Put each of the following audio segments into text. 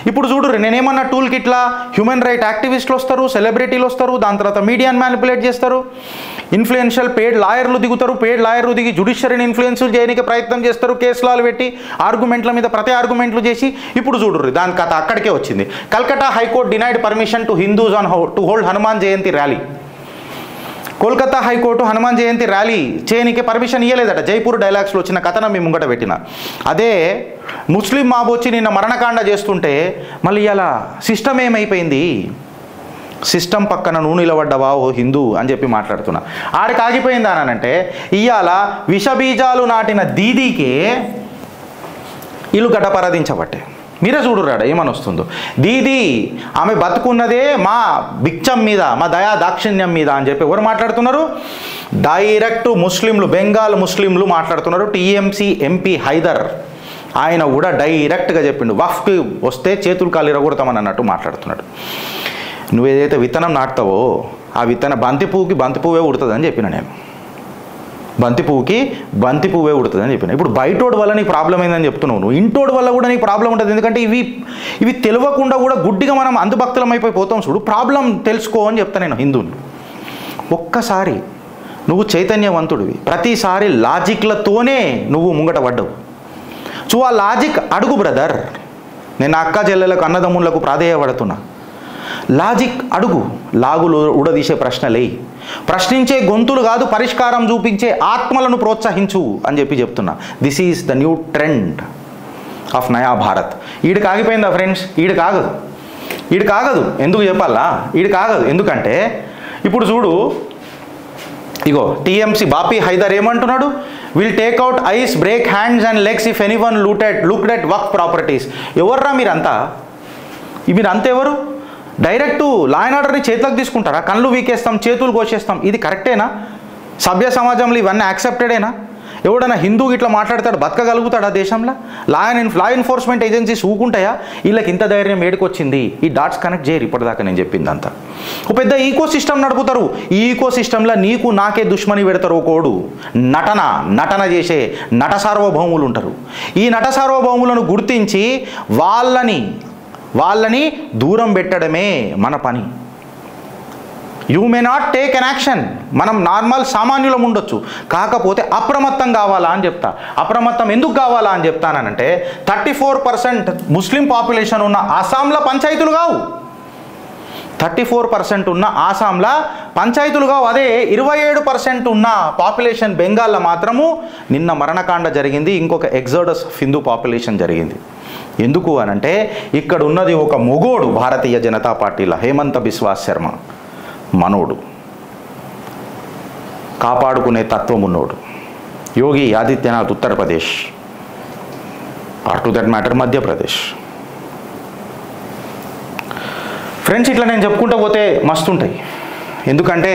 ఇప్పుడు చూడుర్రి, నేనేమన్నా టూల్ కిట్లా హ్యూమన్ రైట్ యాక్టివిస్టులు వస్తారు, సెలబ్రిటీలు వస్తారు, దాని తర్వాత మీడియాని మ్యానిపులేట్ చేస్తారు, ఇన్ఫ్లుయెన్షియల్ పెయిడ్ లాయర్లు దిగుతారు, పెయిడ్ లాయర్లు దిగి జుడిషియరీని ఇన్ఫ్లుయెన్స్ చేయడానికి ప్రయత్నం చేస్తారు, కేసులాలు పెట్టి ఆర్గ్యుమెంట్ల మీద ప్రతి ఆర్గ్యుమెంట్లు చేసి. ఇప్పుడు చూడుర్రి, దాని కథ అక్కడికే వచ్చింది. Calcutta high court denied permission to Hindus on to hold Hanuman Jayanti rally. Kolkata high court Hanuman Jayanti rally చేయనికి పర్మిషన్ ఇవ్వలేదట. జైపూర్ డైలాగ్స్లో వచ్చిన కథన మీ ముంగట పెట్టిన. అదే ముస్లిం మాబ్ వచ్చి నిన్న మరణకాండ చేస్తుంటే మళ్ళీ ఇలా సిస్టమ్ ఏమైపోయింది, సిస్టమ్ పక్కన నువ్వు నిలబడ్డవా ఓ హిందూ అని చెప్పి మాట్లాడుతున్నా. ఆడికి ఆగిపోయిందా అని అంటే, ఇవాళ విషబీజాలు నాటిన దీదీకే ఇల్లు గడ్డపరాధించబట్టే. మీరే చూడురాడ ఏమని వస్తుందో. దీది ఆమె బతుకున్నదే మా బిచ్చం మీద, మా దయా దాక్షిణ్యం మీద అని చెప్పి ఎవరు మాట్లాడుతున్నారు? డైరెక్ట్ ముస్లింలు, బెంగాల్ ముస్లింలు మాట్లాడుతున్నారు. టీఎంసీ ఎంపీ హైదర్ ఆయన కూడా డైరెక్ట్గా చెప్పిండు, వఫ్కి వస్తే చేతులు కాలు ఇరగొడతామని అన్నట్టు మాట్లాడుతున్నాడు. నువ్వు ఏదైతే విత్తనం నాటుతావో ఆ విత్తనం బంతి పువ్వే ఉడుతుందని చెప్పిన నేను. బంతి పువ్వే ఉడుతుందని చెప్పిన. ఇప్పుడు బయటోడు వల్ల నీకు ప్రాబ్లం అయిందని చెప్తున్నావు, నువ్వు ఇంటోడు వల్ల కూడా నీకు ప్రాబ్లం ఉంటుంది. ఎందుకంటే ఇవి తెలియకుండా కూడా గుడ్డిగా మనం అందుభక్తులం అయిపోతాం. చూడు, ప్రాబ్లం తెలుసుకో అని చెప్తాను నేను హిందువుని. ఒక్కసారి నువ్వు చైతన్యవంతుడివి, ప్రతిసారి లాజిక్లతోనే నువ్వు ముంగట పడ్డవు. సో ఆ లాజిక్ అడుగు బ్రదర్. నేను అక్క చెల్లెలకు అన్నదమ్ములకు ప్రాధేయపడుతున్నా. లాజిక్ అడుగు, లాగులు ఉడదీసే ప్రశ్నలే. ప్రశ్నించే గొంతులు కాదు, పరిష్కారం చూపించే ఆత్మలను ప్రోత్సహించు అని చెప్పి చెప్తున్నా. This is the new trend of నయా భారత్. ఈడికి ఆగిపోయిందా ఫ్రెండ్స్? ఈడికి ఆగదు. ఎందుకు చెప్పాలా? ఈడికి ఆగదు. ఎందుకంటే ఇప్పుడు చూడు, ఇగో టీఎంసీ బాపీ హైదర్ ఏమంటున్నాడు? Will take out eyes, break hands and legs if anyone looked at Waqf properties. ఎవర్రా మీరంతా ఎవరు? డైరెక్టు లా అండ్ ఆర్డర్ని చేతులకు తీసుకుంటారా? కళ్ళు వీకేస్తాం, చేతులు కోసేస్తాం. ఇది కరెక్టేనా? సభ్య సమాజంలో ఇవన్నీ యాక్సెప్టెడేనా? ఎవడన్నా హిందూ ఇట్లా మాట్లాడతాడు, బతకగలుగుతాడా దేశంలో? లా ఎన్ఫోర్స్మెంట్ ఏజెన్సీస్ ఊకుంటాయా? వీళ్ళకి ఇంత ధైర్యం ఏడుకొచ్చింది? ఈ డాట్స్ కనెక్ట్ చేయరు. ఇప్పటిదాకా నేను చెప్పిందంతా ఒక పెద్ద ఈకో సిస్టమ్ నడుపుతారు. ఈ ఈకో సిస్టంలో నీకు నాకే దుష్మని పెడతారు. కోడు నటన చేసే నట సార్వభౌములు ఉంటారు. ఈ నట సార్వభౌములను గుర్తించి వాళ్ళని దూరం పెట్టడమే మన పని. You may not take an action. మనం నార్మల్ సామాన్యులం ఉండొచ్చు, కాకపోతే అప్రమత్తం కావాలా అని చెప్తా. అప్రమత్తం ఎందుకు కావాలా అని చెప్తానంటే, 34% ముస్లిం పాపులేషన్ ఉన్న ఆసాంలో పంచాయతీలు కావు. 34% ఉన్న ఆసాంలో పంచాయతీలు కావు. అదే 27% ఉన్న పాపులేషన్ బెంగాల్లో మాత్రము నిన్న మరణకాండ జరిగింది. ఇంకొక ఎగ్జోడస్ హిందూ పాపులేషన్ జరిగింది. ఎందుకు అనంటే, ఇక్కడ ఉన్నది ఒక మొగోడు భారతీయ జనతా పార్టీలో, హేమంత బిశ్వాస్ శర్మ. మనోడు, కాపాడుకునే తత్వం ఉన్నోడు. Yogi Adityanath Uttar Pradesh, or to that matter Madhya Pradesh. Friends, ఇట్లా నేను చెప్పుకుంటూ పోతే మస్తుంటాయి. ఎందుకంటే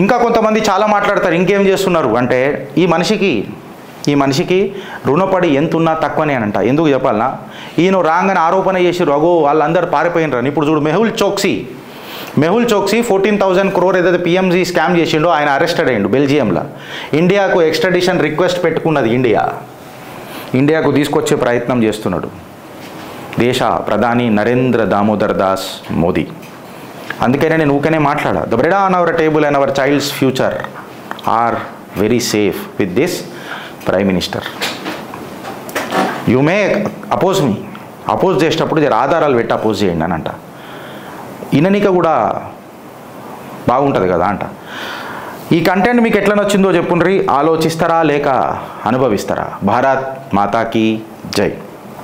ఇంకా కొంతమంది చాలా మాట్లాడతారు. ఇంకేం చేస్తున్నారు అంటే, ఈ మనిషికి రుణపడి ఎంతున్నా తక్కువనే అనంట. ఎందుకు చెప్పాలన్నా, ఈయన రాగానే ఆరోపణ చేసి రఘు వాళ్ళందరూ పారిపోయినరని. ఇప్పుడు చూడు, మెహుల్ చోక్సీ 14,000 crore ఏదైతే పిఎంజీ స్కామ్ చేసిండో ఆయన అరెస్టెడ్ అయ్యిండు బెల్జియంలో. ఇండియాకు ఎక్స్ట్రాడిషన్ రిక్వెస్ట్ పెట్టుకున్నది ఇండియాకు తీసుకొచ్చే ప్రయత్నం చేస్తున్నాడు దేశ ప్రధాని నరేంద్ర దామోదర్ దాస్ మోదీ. అందుకనే నేను ఊకనే మాట్లాడా. The bread on our table and our child's future are very safe with this prime minister. You may oppose చేసేటప్పుడు జర ఆధారాలు పెట్టి అపోజ్ చేయండి అని అంట. ఇననిక కూడా బాగుంటుంది కదా అంట. ఈ కంటెంట్ మీకు ఎట్లా నచ్చిందో చెప్పుండ్రి. ఆలోచిస్తారా లేక అనుభవిస్తారా? భారత్ మాతాకి జై.